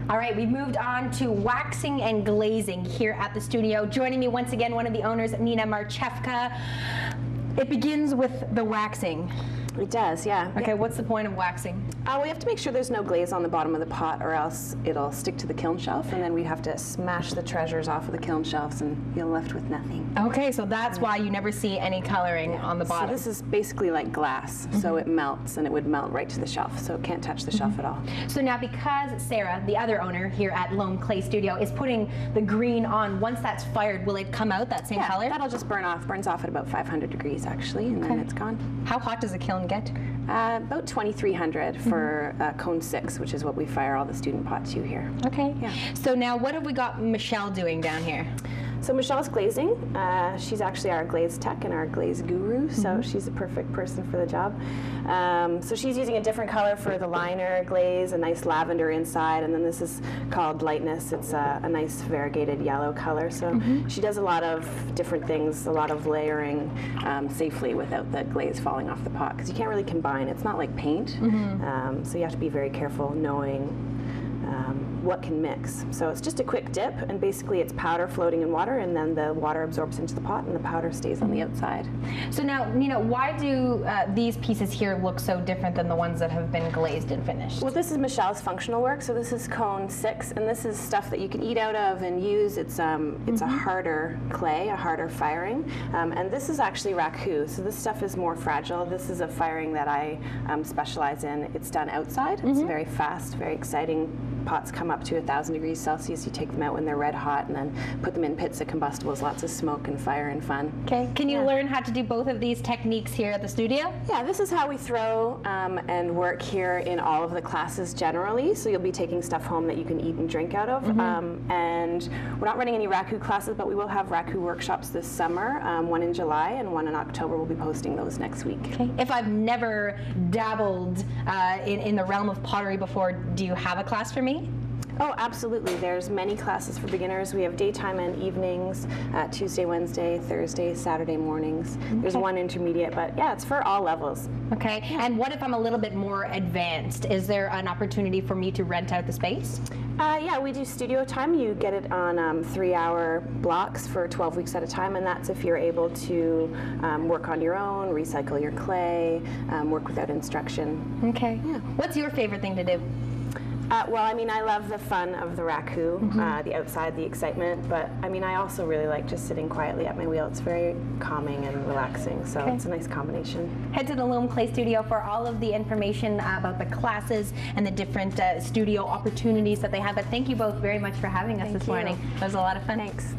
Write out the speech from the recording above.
All right, we've moved on to waxing and glazing here at the studio. Joining me once again, one of the owners, Nina Marchevka. It begins with the waxing. It does, yeah. Okay, what's the point of waxing? We have to make sure there's no glaze on the bottom of the pot, or else it'll stick to the kiln shelf, and then we have to smash the treasures off of the kiln shelves, and you're left with nothing. Okay, so that's why you never see any coloring on the bottom. So this is basically like glass, so it melts, and it would melt right to the shelf, so it can't touch the shelf at all. So now, because Sarah, the other owner here at Loam Clay Studio, is putting the green on, once that's fired, will it come out that same color? That'll just burns off at about 500 degrees actually, and then it's gone. How hot does a kiln get? About 2,300 for cone 6, which is what we fire all the student pot to here. Okay. Yeah. So now, what have we got Michelle doing down here? So Michelle's glazing. She's actually our glaze tech and our glaze guru, so she's the perfect person for the job. So she's using a different color for the liner glaze, a nice lavender inside, and then this is called lightness. It's a nice variegated yellow color. So she does a lot of different things, a lot of layering safely without the glaze falling off the pot, because you can't really combine. It's not like paint, so you have to be very careful knowing what can mix. So it's just a quick dip, and basically it's powder floating in water, and then the water absorbs into the pot and the powder stays on the outside. So now, Nina, why do these pieces here look so different than the ones that have been glazed and finished? Well, this is Michelle's functional work, so this is cone 6, and this is stuff that you can eat out of and use. It's a harder clay, a harder firing, and this is actually raku, so this stuff is more fragile. This is a firing that I specialize in. It's done outside. It's very fast, very exciting. Pots come up to 1,000 degrees Celsius. You take them out when they're red hot and then put them in pits of combustibles, lots of smoke and fire and fun. Okay. Can you learn how to do both of these techniques here at the studio? Yeah, this is how we throw and work here in all of the classes generally. So you'll be taking stuff home that you can eat and drink out of. And we're not running any raku classes, but we will have raku workshops this summer, one in July and one in October. We'll be posting those next week. Okay. If I've never dabbled in the realm of pottery before, do you have a class for me? Oh, absolutely. There's many classes for beginners. We have daytime and evenings, Tuesday, Wednesday, Thursday, Saturday mornings. There's one intermediate, but yeah, it's for all levels. Okay. And what if I'm a little bit more advanced? Is there an opportunity for me to rent out the space? Yeah, we do studio time. You get it on 3-hour blocks for 12 weeks at a time, and that's if you're able to work on your own, recycle your clay, work without instruction. Okay. Yeah. What's your favorite thing to do? Well, I mean, I love the fun of the raku, the outside, the excitement, but I mean, I also really like just sitting quietly at my wheel. It's very calming and relaxing, so it's a nice combination. Head to the Loam Clay Studio for all of the information about the classes and the different studio opportunities that they have. But thank you both very much for having us this morning. It was a lot of fun. Thanks.